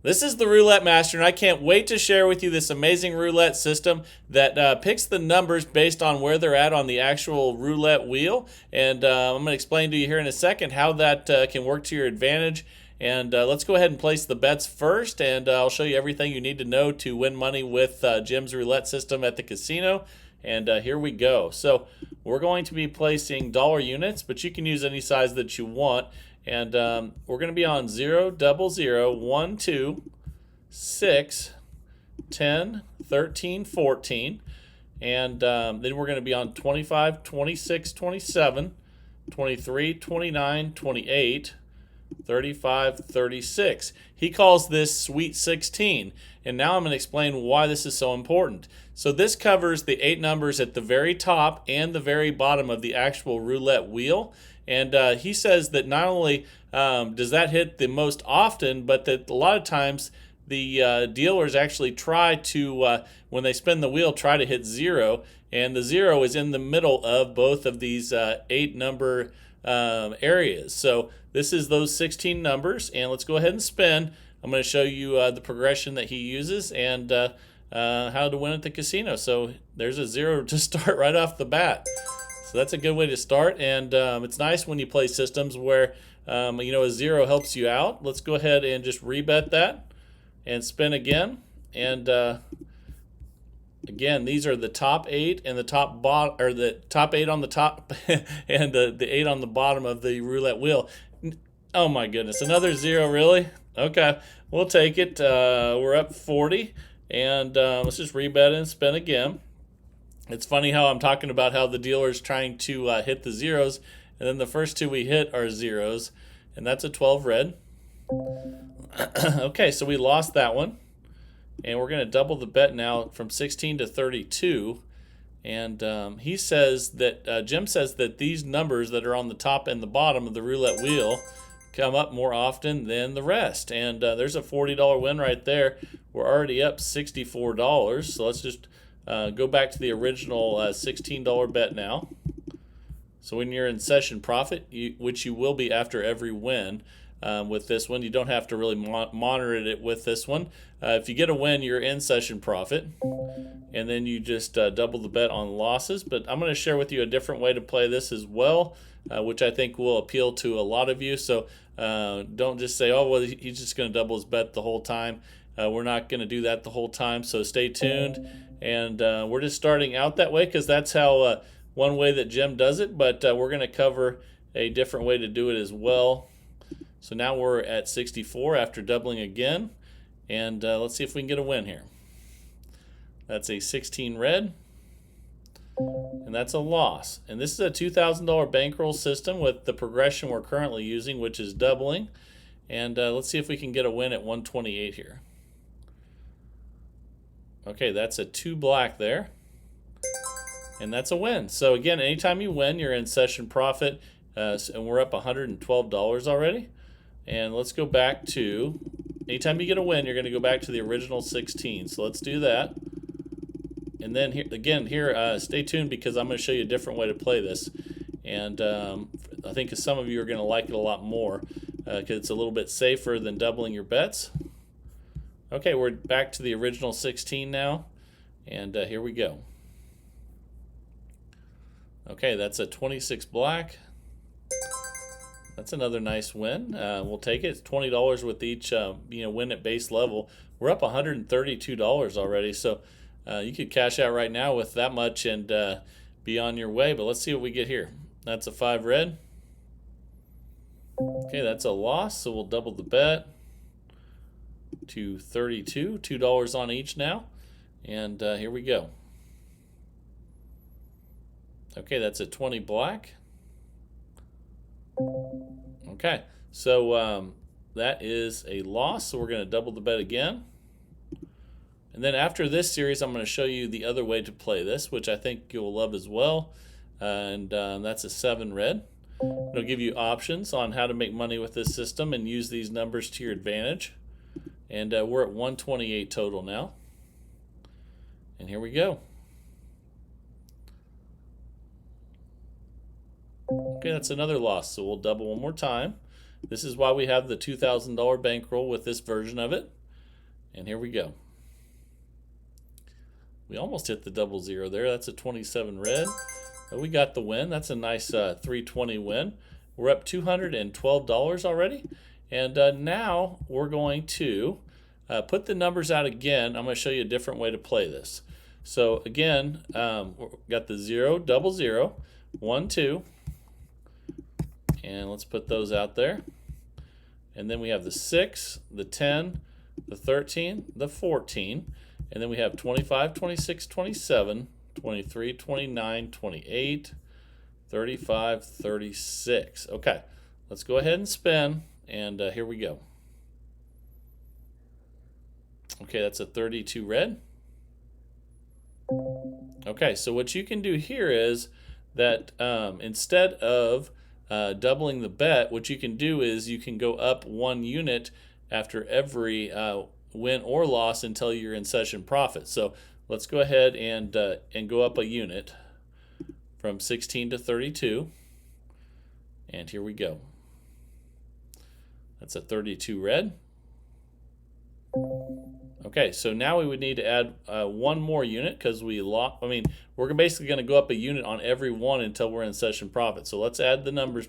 This is the Roulette Master, and I can't wait to share with you this amazing roulette system that picks the numbers based on where they're at on the actual roulette wheel. And I'm going to explain to you here in a second how that can work to your advantage. And let's go ahead and place the bets first, and I'll show you everything you need to know to win money with Jim's roulette system at the casino. And here we go. So we're going to be placing dollar units, but you can use any size that you want. And we're going to be on 0, 00, 1, 2, 6, 10, 13, 14. And then we're going to be on 25, 26, 27, 23, 29, 28, 35, 36. He calls this Sweet 16. And now I'm going to explain why this is so important. So this covers the 8 numbers at the very top and the very bottom of the actual roulette wheel. And he says that not only does that hit the most often, but that a lot of times the dealers actually try to, when they spin the wheel, try to hit 0. And the 0 is in the middle of both of these 8 number areas. So this is those 16 numbers. And let's go ahead and spin. I'm going to show you the progression that he uses and how to win at the casino. So there's a 0 to start right off the bat. So that's a good way to start, and it's nice when you play systems where a 0 helps you out. Let's go ahead and just rebet that and spin again. And again, these are the top 8 and the top or the top 8 on the top and the 8 on the bottom of the roulette wheel. Oh my goodness, another 0, really? Okay, we'll take it. We're up 40, and let's just rebet and spin again. It's funny how I'm talking about how the dealer's trying to hit the 0s, and then the first 2 we hit are 0s, and that's a 12 red. Okay, so we lost that one, and we're going to double the bet now from 16 to 32. And he says that Jim says that these numbers that are on the top and the bottom of the roulette wheel come up more often than the rest. And there's a $40 win right there. We're already up $64, so let's just go back to the original $16 bet now. So when you're in session profit, which you will be after every win with this one, you don't have to really monitor it with this one. If you get a win, you're in session profit, and then you just double the bet on losses. But I'm going to share with you a different way to play this as well, which I think will appeal to a lot of you. So don't just say, oh, well, he's just going to double his bet the whole time. We're not going to do that the whole time, so stay tuned. And we're just starting out that way because that's how one way that Jim does it, but we're going to cover a different way to do it as well. So now we're at 64 after doubling again, and let's see if we can get a win here. That's a 16 red, and that's a loss. And this is a $2,000 bankroll system with the progression we're currently using, which is doubling. And let's see if we can get a win at 128 here. Okay, that's a 2 black there, and that's a win. So again, anytime you win, you're in session profit, and we're up $112 already. And let's go back to, anytime you get a win, you're going to go back to the original 16. So let's do that. And then here, stay tuned because I'm going to show you a different way to play this. And I think some of you are going to like it a lot more because it's a little bit safer than doubling your bets. Okay, we're back to the original 16 now, and here we go. Okay, that's a 26 black. That's another nice win. We'll take it. It's $20 with each win at base level. We're up $132 already, so you could cash out right now with that much and be on your way. But let's see what we get here. That's a 5 red. Okay, that's a loss, so we'll double the bet to 32, $2 on each now, and here we go. Okay, that's a 20 black. Okay, so that is a loss, so we're going to double the bet again. And then after this series, I'm going to show you the other way to play this, which I think you'll love as well, and that's a 7 red. It'll give you options on how to make money with this system and use these numbers to your advantage. And we're at 128 total now. And here we go. Okay, that's another loss, so we'll double one more time. This is why we have the $2,000 bankroll with this version of it. And here we go. We almost hit the double zero there. That's a 27 red. But we got the win. That's a nice 320 win. We're up $212 already. And now we're going to put the numbers out again. I'm going to show you a different way to play this. So again, got the 0, double 0, 1, 2. And let's put those out there. And then we have the 6, the 10, the 13, the 14. And then we have 25, 26, 27, 23, 29, 28, 35, 36. Okay, let's go ahead and spin. And here we go. Okay, that's a 32 red. Okay, so what you can do here is that instead of doubling the bet, what you can do is you can go up 1 unit after every win or loss until you're in session profit. So let's go ahead and go up a unit from 16 to 32. And here we go. That's a 32 red. Okay, so now we would need to add 1 more unit because we lost. I mean, we're basically going to go up a unit on every one until we're in session profit. So let's add the numbers,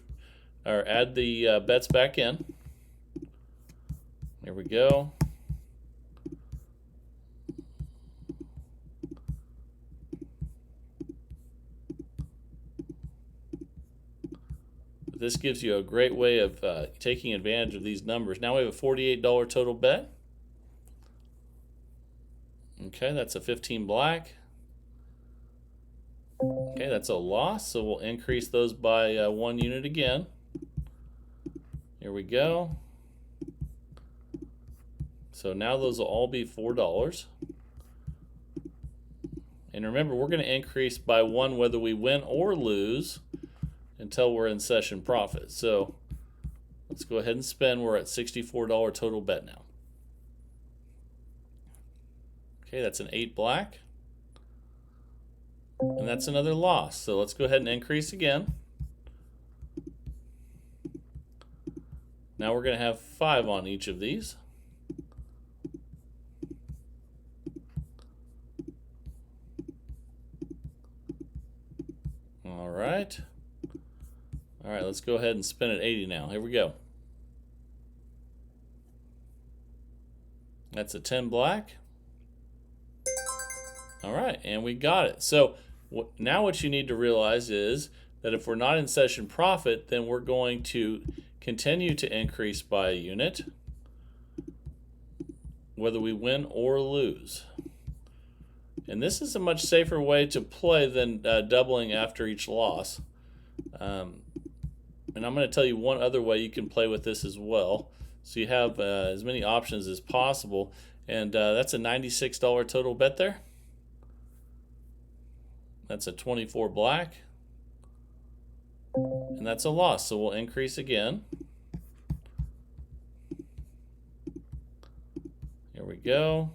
or add the bets back in. Here we go. This gives you a great way of taking advantage of these numbers. Now we have a $48 total bet. Okay, that's a 15 black. Okay, that's a loss, so we'll increase those by 1 unit again. Here we go. So now those will all be $4. And remember, we're going to increase by 1 whether we win or lose until we're in session profit. So let's go ahead and spin. We're at $64 total bet now. Okay, that's an 8 black. And that's another loss. So let's go ahead and increase again. Now we're going to have 5 on each of these. All right. All right, let's go ahead and spin at 80 now. Here we go. That's a 10 black. All right, and we got it. So now what you need to realize is that if we're not in session profit, then we're going to continue to increase by a unit, whether we win or lose. And this is a much safer way to play than doubling after each loss. And I'm going to tell you one other way you can play with this as well. So you have as many options as possible. And that's a $96 total bet there. That's a 24 black. And that's a loss. So we'll increase again. Here we go.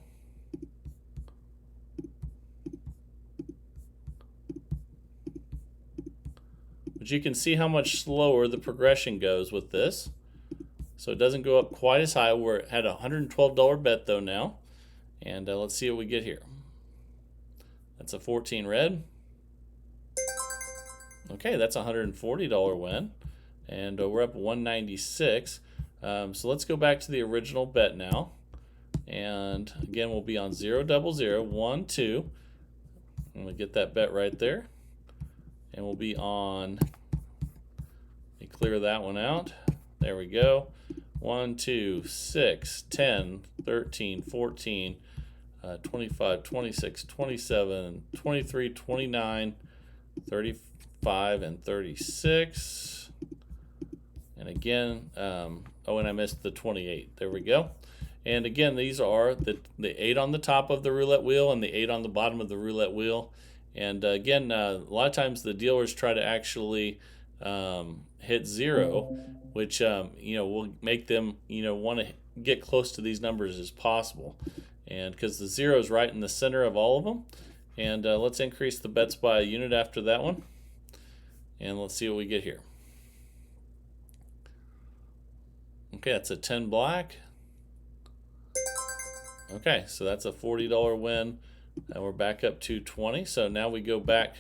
But you can see how much slower the progression goes with this. So it doesn't go up quite as high. We're at a $112 bet though now. And let's see what we get here. That's a 14 red. Okay, that's a $140 win. And we're up 196. So let's go back to the original bet now. And again, we'll be on 0, double 0, 1, 2. I'm going to get that bet right there. And we'll be on, let me clear that one out. There we go. 1, 2, 6, 10, 13, 14, 25, 26, 27, 23, 29, 35, and 36. And again, oh, and I missed the 28. There we go. And again, these are the 8 on the top of the roulette wheel and the 8 on the bottom of the roulette wheel. And again, a lot of times the dealers try to actually hit 0, which will make them want to get close to these numbers as possible. And because the 0 is right in the center of all of them. And let's increase the bets by a unit after that one. And let's see what we get here. Okay, that's a 10 black. Okay, so that's a $40 win. And we're back up to 20. So now we go back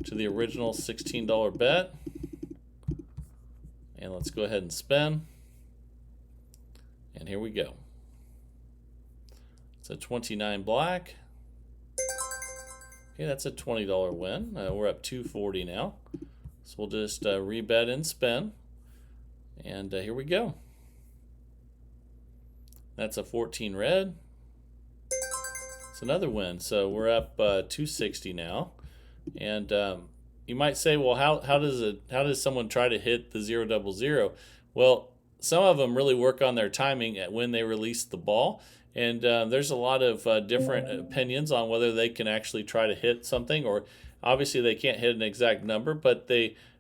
to the original $16 bet. And let's go ahead and spin. And here we go. It's a 29 black. Okay, that's a $20 win. We're up 240 now. So we'll just rebet and spin. And here we go. That's a 14 red. It's another win. So we're up 260 now. And you might say, well, how does someone try to hit the 000? Well, some of them really work on their timing at when they release the ball. And there's a lot of different opinions on whether they can actually try to hit something, or obviously they can't hit an exact number, but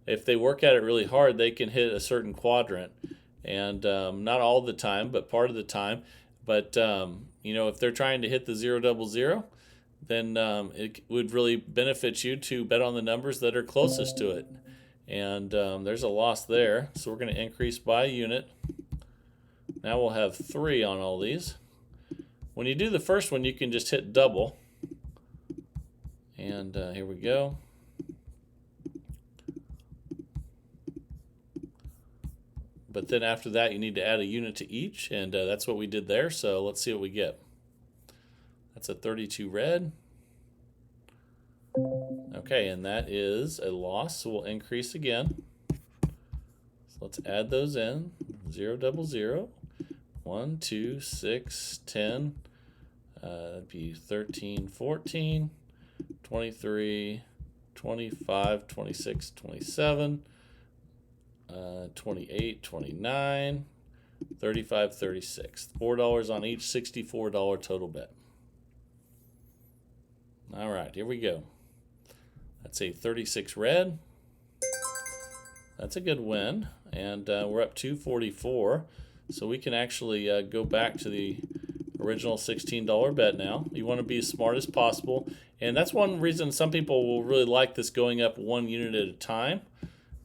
if they work at it really hard, they can hit a certain quadrant. And not all the time, but part of the time. But if they're trying to hit the 000, then it would really benefit you to bet on the numbers that are closest to it. And there's a loss there, so we're going to increase by a unit. Now we'll have 3 on all these. When you do the first one, you can just hit double. And here we go. But then after that, you need to add a unit to each, and that's what we did there. So let's see what we get. That's a 32 red. Okay, and that is a loss, so we'll increase again. So let's add those in. 000, 1, 2, 6, 10. That'd be 13, 14, 23, 25, 26, 27. 28, 29, 35, 36. $4 on each, $64 total bet. All right, here we go. That's a 36 red. That's a good win. And we're up 244. So we can actually go back to the original $16 bet now. You want to be as smart as possible. And that's one reason some people will really like this going up 1 unit at a time,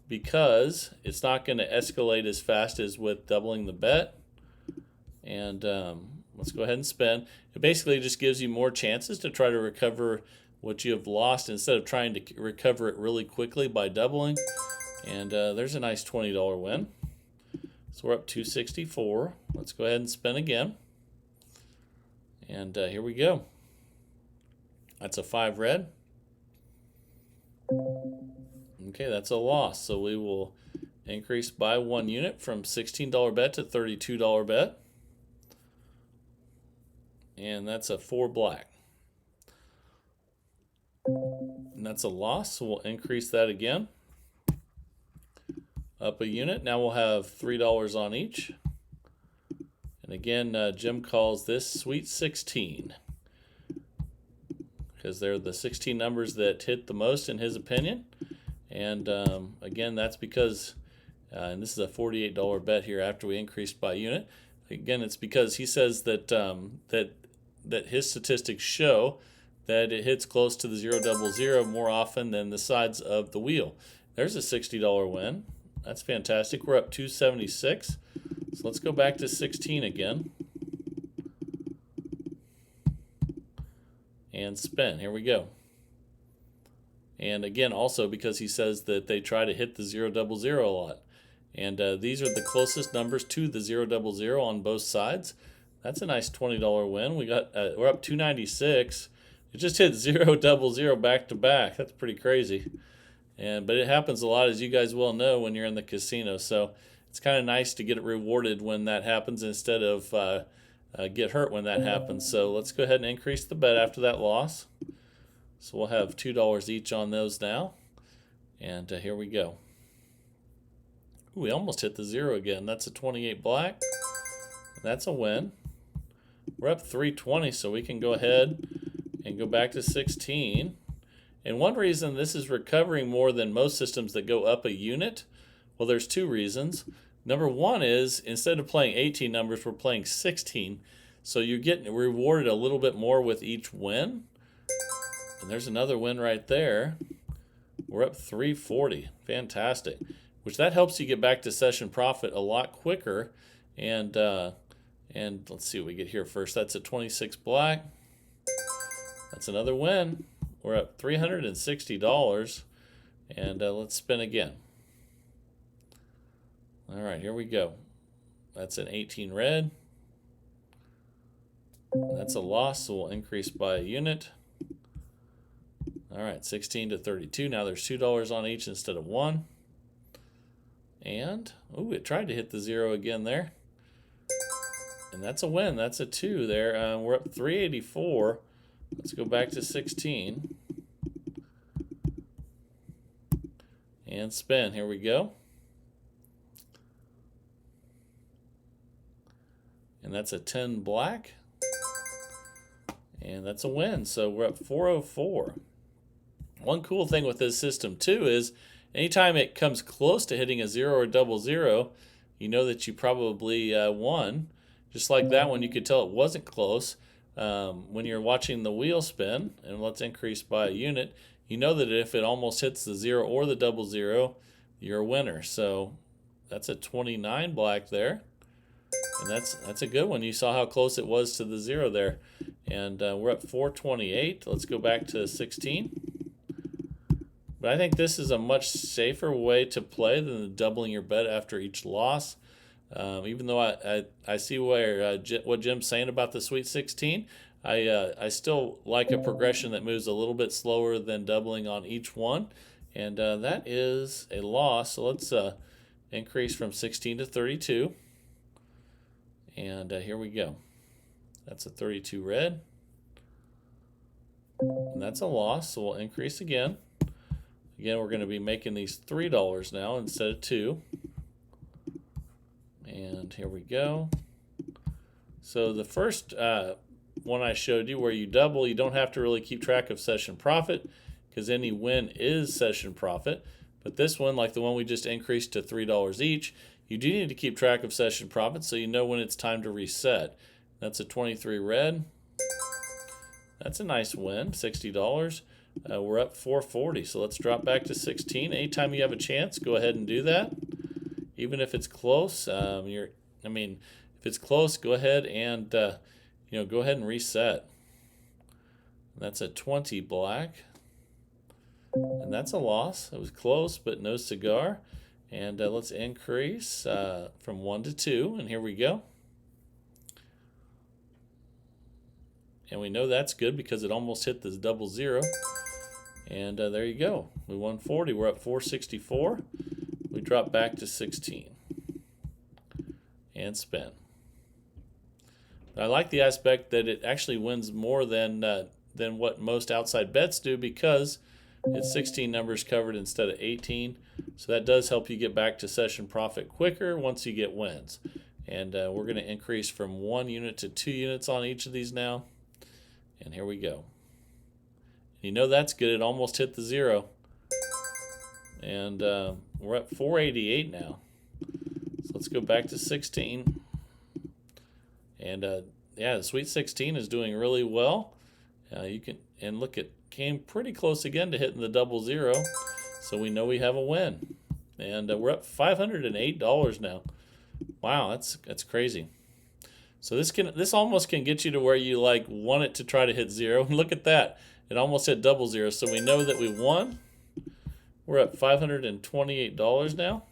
because it's not going to escalate as fast as with doubling the bet. And let's go ahead and spin. It basically just gives you more chances to try to recover what you have lost instead of trying to recover it really quickly by doubling. And there's a nice $20 win. So we're up 264. Let's go ahead and spin again. And here we go. That's a 5 red. Okay, that's a loss. So we will increase by 1 unit from $16 bet to $32 bet. And that's a 4 black. And that's a loss, so we'll increase that again. Up a unit. Now we'll have $3 on each. And again, Jim calls this Sweet 16, because they're the 16 numbers that hit the most in his opinion. And again, that's because, and this is a $48 bet here after we increased by unit. Again, it's because he says that that his statistics show that it hits close to the 000 more often than the sides of the wheel. There's a $60 win. That's fantastic. We're up 276. So let's go back to 16 again. And spin. Here we go. And again, also because he says that they try to hit the 000 a lot. And these are the closest numbers to the 000 on both sides. That's a nice $20 win. We're up 296. It just hit 000 back to back. That's pretty crazy. But it happens a lot, as you guys well know, when you're in the casino. So it's kind of nice to get it rewarded when that happens instead of get hurt when that happens. So let's go ahead and increase the bet after that loss. So we'll have $2 each on those now. And here we go. Ooh, we almost hit the 0 again. That's a 28 black. That's a win. We're up 320, so we can go ahead and go back to 16. And one reason this is recovering more than most systems that go up a unit, well, there's 2 reasons. Number 1 is, instead of playing 18 numbers, we're playing 16. So you're getting rewarded a little bit more with each win. And there's another win right there. We're up 340. Fantastic. Which that helps you get back to session profit a lot quicker. And And let's see what we get here first. That's a 26 black. That's another win. We're up $360. And let's spin again. All right, here we go. That's an 18 red. That's a loss, so we'll increase by a unit. All right, 16 to 32. Now there's $2 on each instead of 1. And, ooh, it tried to hit the 0 again there. And that's a win. That's a 2 there. We're up 384. Let's go back to 16. And spin. Here we go. And that's a 10 black. And that's a win. So we're up 404. One cool thing with this system too is anytime it comes close to hitting a 0 or double 0, you know that you probably won. Just like that one, you could tell it wasn't close. When you're watching the wheel spin, and let's increase by a unit, you know that if it almost hits the 0 or the double 0, you're a winner. So that's a 29 black there. And that's a good one. You saw how close it was to the 0 there. And we're up 428. Let's go back to 16. But I think this is a much safer way to play than doubling your bet after each loss. Even though I see where what Jim's saying about the Sweet 16, I still like a progression that moves a little bit slower than doubling on each one. And that is a loss. So let's increase from 16 to 32. And here we go. That's a 32 red. And that's a loss, so we'll increase again. Again, we're going to be making these $3 now instead of 2. And here we go. So the first one I showed you where you double, you don't have to really keep track of session profit because any win is session profit. But this one, like the one we just increased to $3 each, you do need to keep track of session profit so you know when it's time to reset. That's a 23 red. That's a nice win, $60. We're up 440, so let's drop back to 16. Anytime you have a chance, go ahead and do that. Even if it's close, if it's close, go ahead and go ahead and reset. That's a 20 black, and that's a loss. It was close, but no cigar. And let's increase from 1 to 2, and here we go. And we know that's good because it almost hit this double 0. And there you go. We won 40. We're up 464. We drop back to 16. And spin. But I like the aspect that it actually wins more than what most outside bets do because it's 16 numbers covered instead of 18. So that does help you get back to session profit quicker once you get wins. And we're going to increase from 1 unit to 2 units on each of these now. And here we go. You know that's good. It almost hit the 0. And we're at 488 now. So let's go back to 16. And the Sweet 16 is doing really well. Look, it came pretty close again to hitting the double 0. So we know we have a win. And we're up $508 now. Wow, that's crazy. So this almost can get you to where you want it to try to hit 0. Look at that. It almost hit double 0. So we know that we won. We're at $528 now.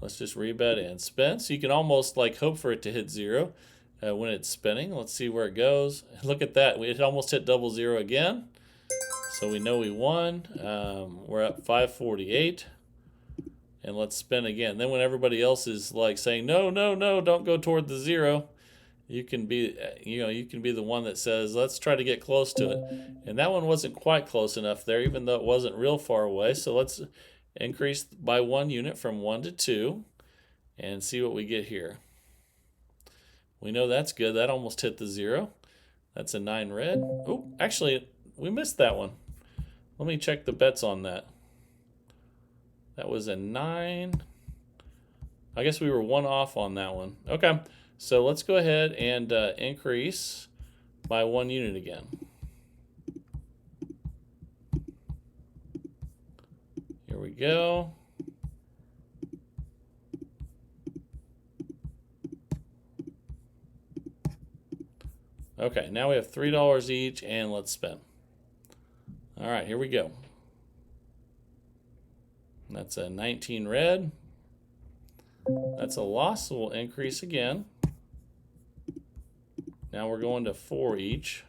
Let's just rebet and spin. So you can almost hope for it to hit 0 when it's spinning. Let's see where it goes. Look at that. It almost hit double 0 again. So we know we won. We're at 548. And let's spin again. Then when everybody else is saying, no, don't go toward the 0, you can be the one that says, let's try to get close to it. And that one wasn't quite close enough there, even though it wasn't real far away. So let's increase by 1 unit from 1 to 2 and see what we get here. We know that's good. That almost hit the 0. That's a 9 red. Oh, actually, we missed that one. Let me check the bets on that. That was a 9. I guess we were 1 off on that one. Okay, so let's go ahead and increase by 1 unit again. Here we go. Okay, now we have $3 each, and let's spin. All right, here we go. That's a 19 red. That's a loss, so we'll increase again. Now we're going to 4 each.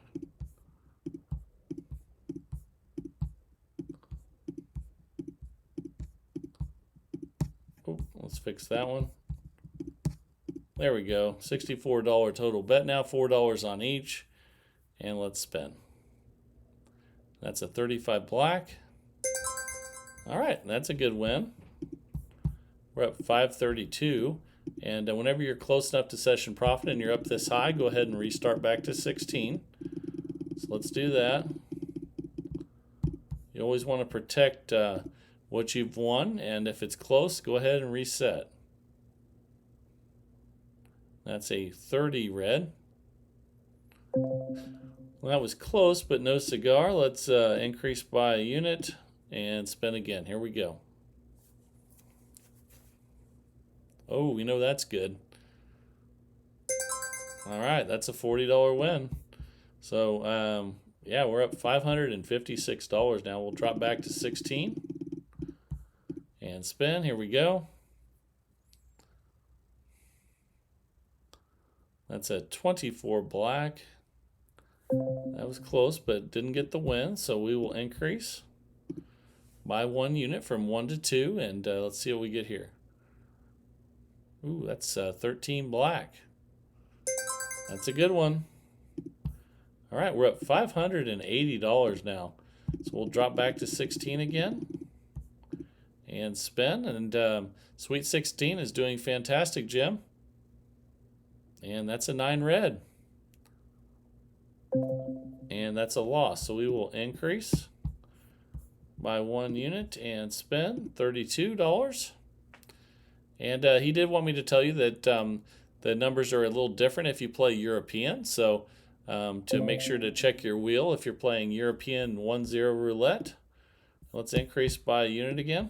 Oh, let's fix that one. There we go. $64 total bet now, $4 on each. And let's spin. That's a 35 black. All right, that's a good win. We're up 532. And whenever you're close enough to session profit and you're up this high, go ahead and restart back to 16. So let's do that. You always want to protect what you've won, and if it's close, go ahead and reset. That's a 30 red. Well, that was close, but no cigar. Let's increase by a unit and spin again. Here we go. Oh, we know that's good. All right, that's a $40 win. So, yeah, we're up $556 now. We'll drop back to 16 and spin. Here we go. That's a 24 black. That was close, but didn't get the win, so we will increase by 1 unit from 1 to 2, and let's see what we get here. Ooh, that's 13 black. That's a good one. All right, we're up $580 now. So we'll drop back to 16 again and spin. And Sweet 16 is doing fantastic, Jim. And that's a 9 red. And that's a loss. So we will increase by 1 unit and spin $32. And he did want me to tell you that the numbers are a little different if you play European. So to make sure to check your wheel if you're playing European 1-0 roulette. Let's increase by a unit again.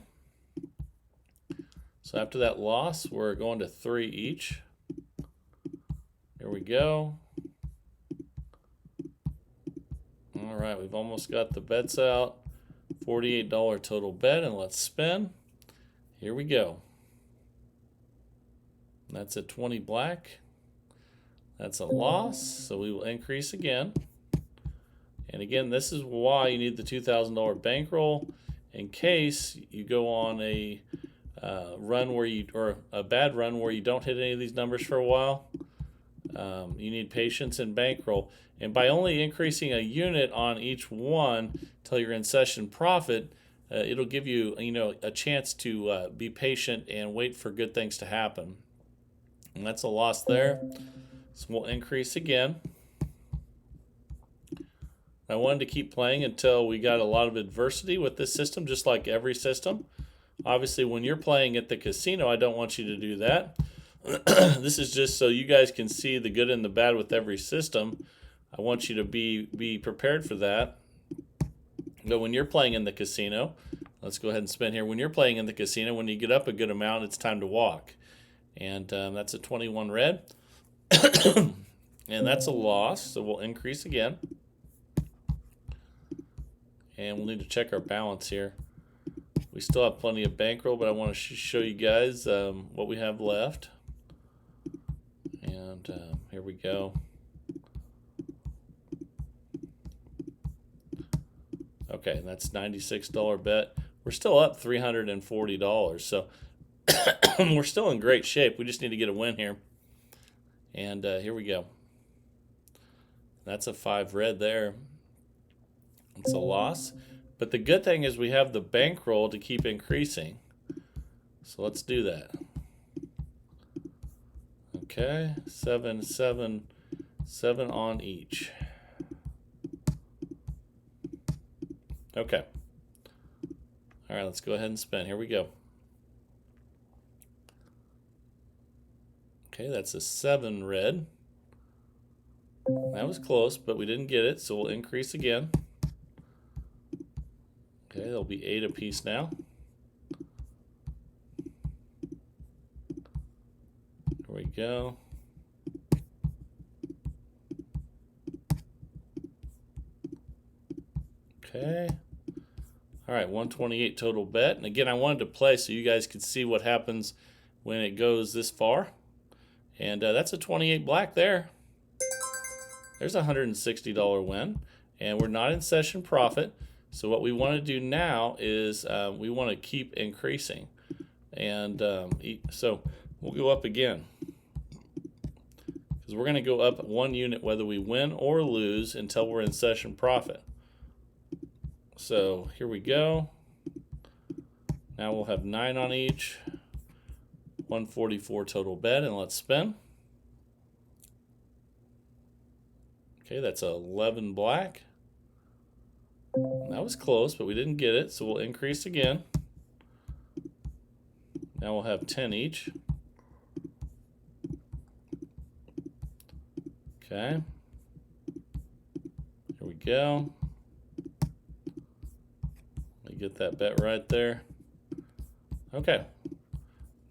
So after that loss, we're going to 3 each. Here we go. All right, we've almost got the bets out. $48 total bet, and let's spin. Here we go. That's a 20 black. That's a loss, so we will increase again. And again, this is why you need the $2,000 bankroll in case you go on a run where you, or a bad run where you don't hit any of these numbers for a while. You need patience and bankroll. And by only increasing a unit on each one till you're in session profit, it'll give you, a chance to be patient and wait for good things to happen. And that's a loss there. So we'll increase again. I wanted to keep playing until we got a lot of adversity with this system, just like every system. Obviously, when you're playing at the casino, I don't want you to do that. This is just so you guys can see the good and the bad with every system. I want you to be prepared for that. But when you're playing in the casino, let's go ahead and spin here. When you're playing in the casino, when you get up a good amount, it's time to walk. And that's a 21 red. And that's a loss, so we'll increase again. And we'll need to check our balance here. We still have plenty of bankroll, but I want to show you guys what we have left. And here we go. Okay, that's $96 bet. We're still up $340, so we're still in great shape. We just need to get a win here. And here we go. That's a 5 red there. It's a loss. But the good thing is we have the bankroll to keep increasing. So let's do that. Okay, 7, 7, 7 on each. Okay. All right, let's go ahead and spin. Here we go. Okay, that's a 7 red. That was close, but we didn't get it, so we'll increase again. Okay, there'll be 8 apiece now. Here we go. Okay. All right, 128 total bet. And again, I wanted to play so you guys could see what happens when it goes this far. And that's a 28 black there. There's a $160 win. And we're not in session profit. So what we want to do now is we want to keep increasing. And so we'll go up again. Because we're going to go up 1 unit whether we win or lose until we're in session profit. So here we go. Now we'll have 9 on each. 144 total bet, and let's spin. Okay, that's 11 black. That was close, but we didn't get it, so we'll increase again. Now we'll have 10 each. Okay. Here we go. Get that bet right there. Okay.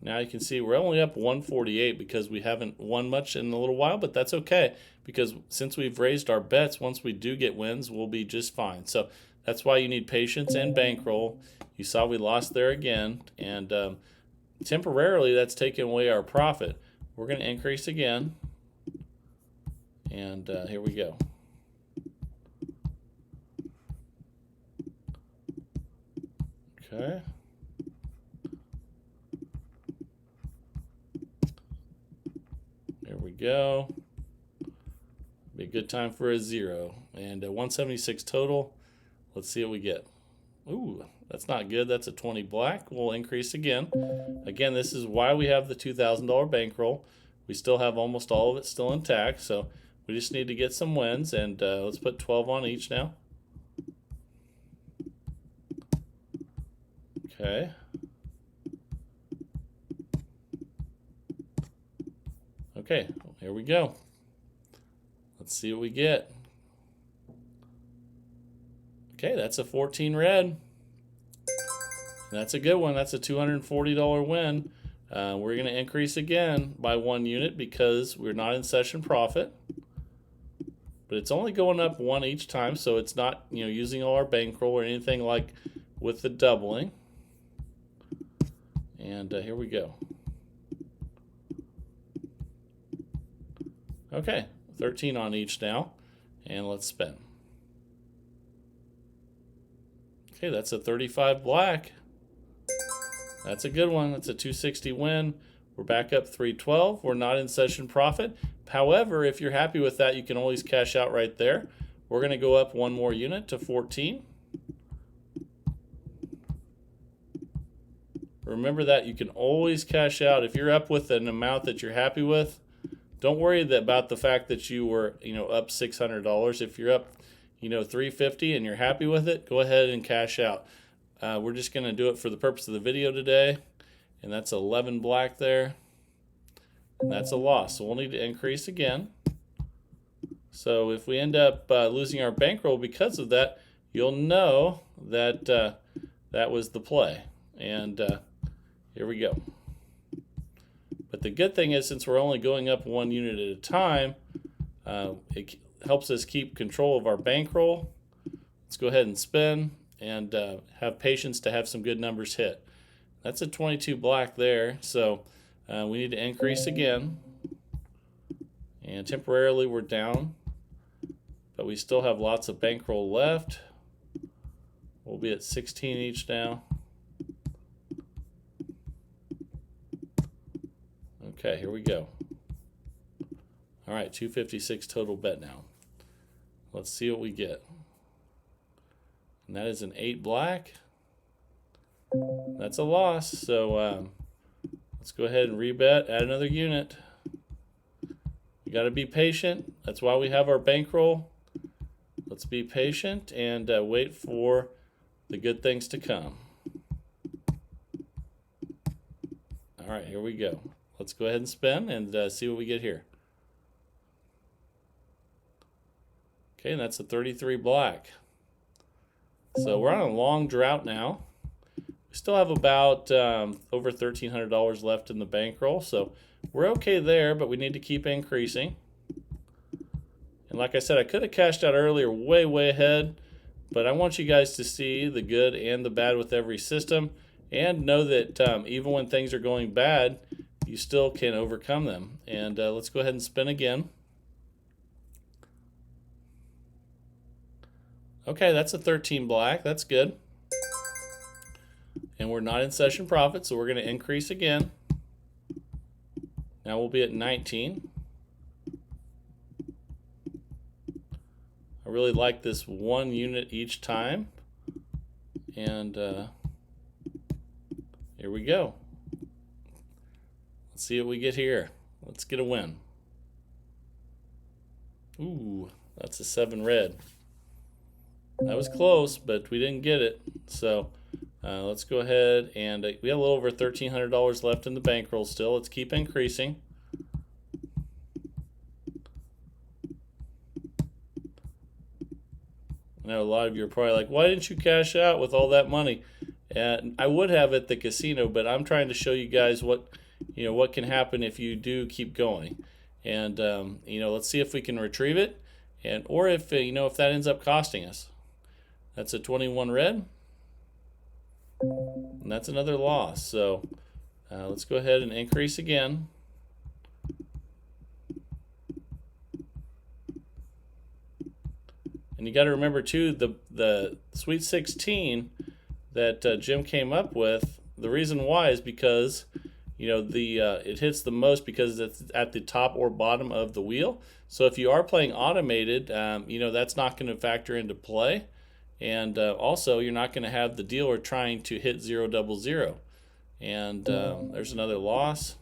Now you can see we're only up 148 because we haven't won much in a little while, but that's okay because since we've raised our bets, once we do get wins, we'll be just fine. So that's why you need patience and bankroll. You saw we lost there again, and temporarily that's taking away our profit. We're going to increase again, and here we go. Okay. There we go. Be a good time for a 0. And 176 total. Let's see what we get. Ooh, that's not good. That's a 20 black. We'll increase again. Again, this is why we have the $2,000 bankroll. We still have almost all of it still intact. So we just need to get some wins. And let's put 12 on each now. Okay. Okay, here we go. Let's see what we get. Okay, that's a 14 red. That's a good one. That's a $240 win. We're going to increase again by 1 unit because we're not in session profit. But it's only going up 1 each time, so it's not, using all our bankroll or anything like with the doubling. And here we go. Okay, 13 on each now, and let's spin. Okay, that's a 35 black. That's a good one. That's a 260 win. We're back up 312. We're not in session profit. However, if you're happy with that, you can always cash out right there. We're going to go up 1 more unit to 14. Remember that you can always cash out. If you're up with an amount that you're happy with, don't worry about the fact that you were, up $600. If you're up, $350 and you're happy with it, go ahead and cash out. We're just going to do it for the purpose of the video today. And that's 11 black there. And that's a loss. So we'll need to increase again. So if we end up losing our bankroll because of that, you'll know that that was the play. And here we go. But the good thing is, since we're only going up 1 unit at a time, it helps us keep control of our bankroll. Let's go ahead and spin and have patience to have some good numbers hit. That's a 22 black there, so we need to increase again. And temporarily we're down, but we still have lots of bankroll left. We'll be at 16 each now. Okay, here we go. All right, 256 total bet now. Let's see what we get. And that is an 8 black. That's a loss, so let's go ahead and rebet, add another unit. You got to be patient. That's why we have our bankroll. Let's be patient and wait for the good things to come. All right, here we go. Let's go ahead and spin and see what we get here. Okay, and that's a 33 black. So we're on a long drought now. We still have about over $1,300 left in the bankroll, so we're okay there, but we need to keep increasing. And like I said, I could have cashed out earlier way ahead, But I want you guys to see the good and the bad with every system, and know that even when things are going bad, you still can overcome them. And let's go ahead and spin again. Okay, that's a 13 black. That's good. And we're not in session profit, so we're going to increase again. Now we'll be at 19. I really like this 1 unit each time. And here we go. Let's see what we get here. Let's get a win. Ooh, that's a 7 red. That was close, but we didn't get it. So let's go ahead and we have a little over $1,300 left in the bankroll still. Let's keep increasing. I know a lot of you are probably like, why didn't you cash out with all that money? And I would have at the casino, but I'm trying to show you guys what can happen if you do keep going. And let's see if we can retrieve it, or if if that ends up costing us. That's a 21 red, and that's another loss. So let's go ahead and increase again. And you got to remember too, the Sweet 16 that Jim came up with. The reason why is because it hits the most because it's at the top or bottom of the wheel. So if you are playing automated, that's not going to factor into play. And also, you're not going to have the dealer trying to hit 0 double 0. And there's another loss.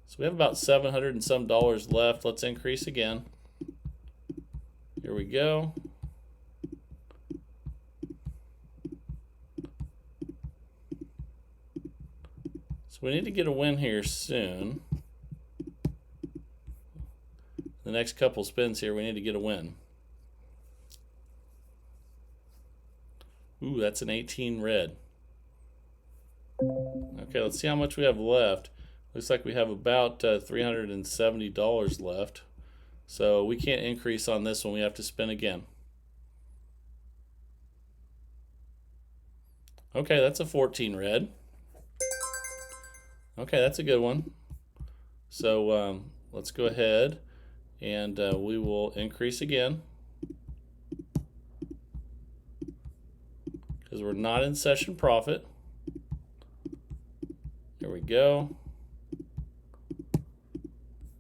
So we have about $700 and some left. Let's increase again. Here we go. So we need to get a win here soon. The next couple spins here, we need to get a win. Ooh, that's an 18 red. Okay, let's see how much we have left. Looks like we have about $370 left. So we can't increase on this one. We have to spin again. Okay, that's a 14 red. Okay, that's a good one. So let's go ahead and we will increase again. Because we're not in session profit. There we go.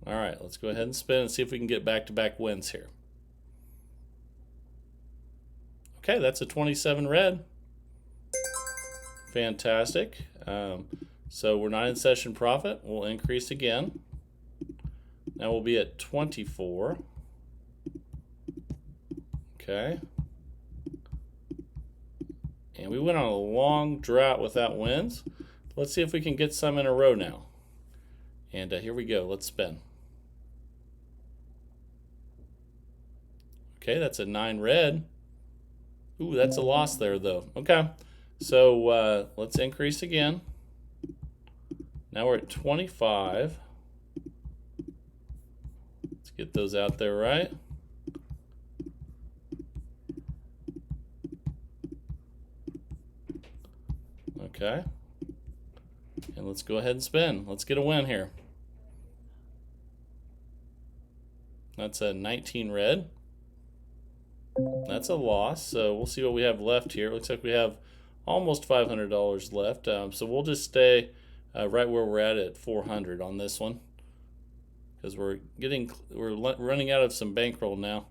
All right, let's go ahead and spin and see if we can get back-to-back wins here. Okay, that's a 27 red. Fantastic. So we're not in session profit. We'll increase again. Now we'll be at 24. Okay. And we went on a long drought without wins. Let's see if we can get some in a row now. And here we go. Let's spin. Okay, that's a 9 red. Ooh, that's a loss there, though. Okay, so let's increase again. Now we're at 25. Let's get those out there right. Okay. And let's go ahead and spin. Let's get a win here. That's a 19 red. That's a loss. So we'll see what we have left here. Looks like we have almost $500 left. So we'll just stay right where we're at 400 on this one, because we're running out of some bankroll now.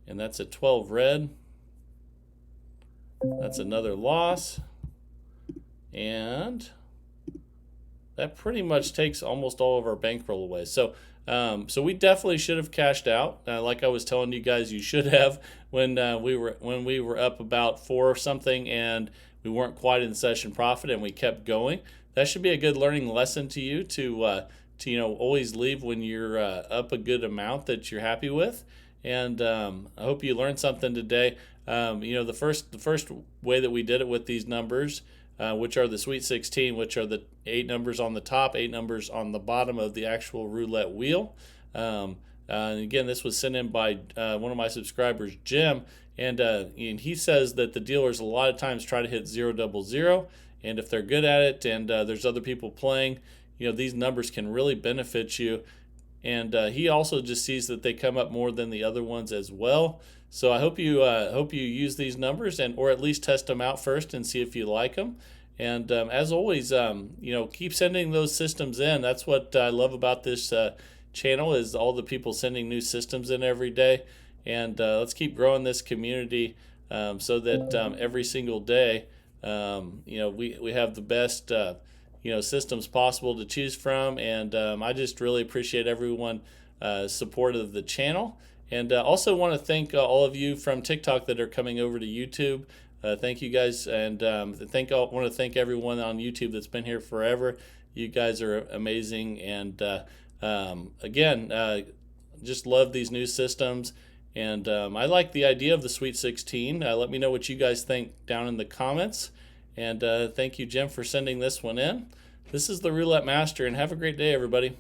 And that's a 12 red. That's another loss. And that pretty much takes almost all of our bankroll away. So we definitely should have cashed out. Like I was telling you guys, you should have when we were up about 4 or something, and we weren't quite in session profit, and we kept going. That should be a good learning lesson to you to always leave when you're up a good amount that you're happy with. And I hope you learned something today. The first way that we did it with these numbers, which are the Sweet 16, which are the 8 numbers on the top, 8 numbers on the bottom of the actual roulette wheel. And again, this was sent in by one of my subscribers, Jim, and he says that the dealers a lot of times try to hit 000, and if they're good at it, and there's other people playing, these numbers can really benefit you. And he also just sees that they come up more than the other ones as well. So I hope you use these numbers, or at least test them out first and see if you like them. And as always, keep sending those systems in. That's what I love about this channel, is all the people sending new systems in every day. And let's keep growing this community so that every single day, we have the best systems possible to choose from. And I just really appreciate everyone support of the channel. And also want to thank all of you from TikTok that are coming over to YouTube. Thank you guys, and want to thank everyone on YouTube that's been here forever. You guys are amazing, and again, just love these new systems. And I like the idea of the Sweet 16. Let me know what you guys think down in the comments. And thank you, Jim, for sending this one in. This is the Roulette Master, and have a great day, everybody.